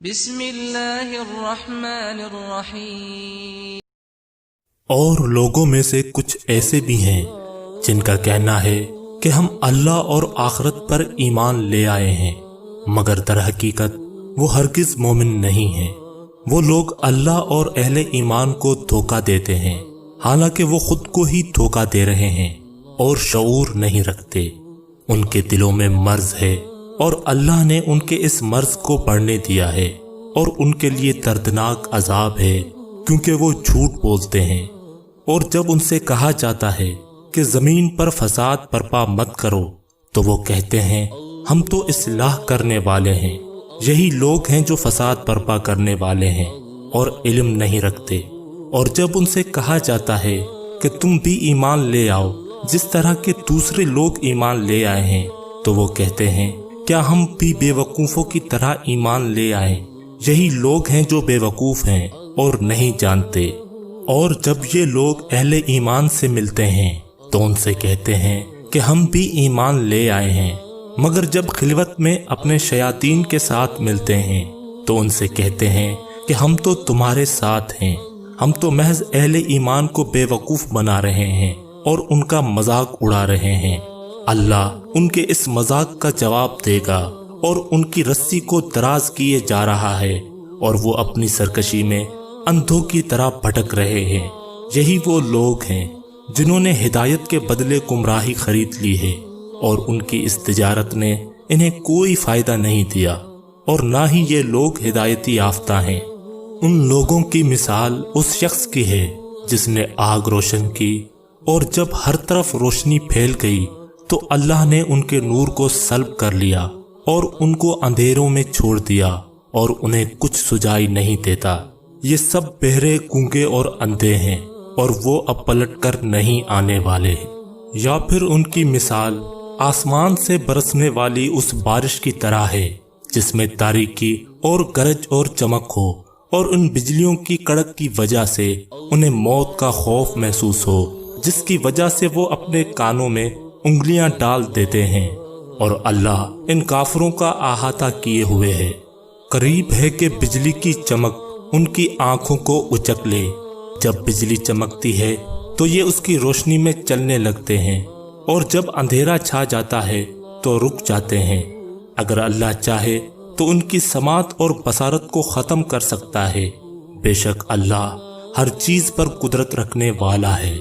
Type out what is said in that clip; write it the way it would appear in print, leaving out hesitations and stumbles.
بسم اللہ الرحمن الرحیم۔ اور لوگوں میں سے کچھ ایسے بھی ہیں جن کا کہنا ہے کہ ہم اللہ اور آخرت پر ایمان لے آئے ہیں، مگر در حقیقت وہ ہرگز مومن نہیں ہیں۔ وہ لوگ اللہ اور اہل ایمان کو دھوکہ دیتے ہیں، حالانکہ وہ خود کو ہی دھوکہ دے رہے ہیں اور شعور نہیں رکھتے۔ ان کے دلوں میں مرض ہے اور اللہ نے ان کے اس مرض کو بڑھنے دیا ہے، اور ان کے لیے دردناک عذاب ہے، کیونکہ وہ جھوٹ بولتے ہیں۔ اور جب ان سے کہا جاتا ہے کہ زمین پر فساد برپا مت کرو، تو وہ کہتے ہیں ہم تو اصلاح کرنے والے ہیں۔ یہی لوگ ہیں جو فساد برپا کرنے والے ہیں اور علم نہیں رکھتے۔ اور جب ان سے کہا جاتا ہے کہ تم بھی ایمان لے آؤ جس طرح کے دوسرے لوگ ایمان لے آئے ہیں، تو وہ کہتے ہیں کیا ہم بھی بے وقوفوں کی طرح ایمان لے آئیں؟ یہی لوگ ہیں جو بے وقوف ہیں اور نہیں جانتے۔ اور جب یہ لوگ اہل ایمان سے ملتے ہیں تو ان سے کہتے ہیں کہ ہم بھی ایمان لے آئے ہیں، مگر جب خلوت میں اپنے شیاطین کے ساتھ ملتے ہیں تو ان سے کہتے ہیں کہ ہم تو تمہارے ساتھ ہیں، ہم تو محض اہل ایمان کو بے وقوف بنا رہے ہیں اور ان کا مذاق اڑا رہے ہیں۔ اللہ ان کے اس مذاق کا جواب دے گا اور ان کی رسی کو دراز کیے جا رہا ہے، اور وہ اپنی سرکشی میں اندھوں کی طرح بھٹک رہے ہیں۔ یہی وہ لوگ ہیں جنہوں نے ہدایت کے بدلے گمراہی خرید لی ہے، اور ان کی اس تجارت نے انہیں کوئی فائدہ نہیں دیا، اور نہ ہی یہ لوگ ہدایتی یافتہ ہیں۔ ان لوگوں کی مثال اس شخص کی ہے جس نے آگ روشن کی، اور جب ہر طرف روشنی پھیل گئی تو اللہ نے ان کے نور کو سلب کر لیا اور ان کو اندھیروں میں چھوڑ دیا، اور انہیں کچھ سجائی نہیں دیتا۔ یہ سب بہرے، گونگے اور اندھے ہیں، اور وہ اب پلٹ کر نہیں آنے والے۔ یا پھر ان کی مثال آسمان سے برسنے والی اس بارش کی طرح ہے جس میں تاریکی اور گرج اور چمک ہو، اور ان بجلیوں کی کڑک کی وجہ سے انہیں موت کا خوف محسوس ہو، جس کی وجہ سے وہ اپنے کانوں میں انگلیاں ڈال دیتے ہیں، اور اللہ ان کافروں کا احاطہ کیے ہوئے ہے۔ قریب ہے کہ بجلی کی چمک ان کی آنکھوں کو اچک لے۔ جب بجلی چمکتی ہے تو یہ اس کی روشنی میں چلنے لگتے ہیں، اور جب اندھیرا چھا جاتا ہے تو رک جاتے ہیں۔ اگر اللہ چاہے تو ان کی سماعت اور بصارت کو ختم کر سکتا ہے۔ بے شک اللہ ہر چیز پر قدرت رکھنے والا ہے۔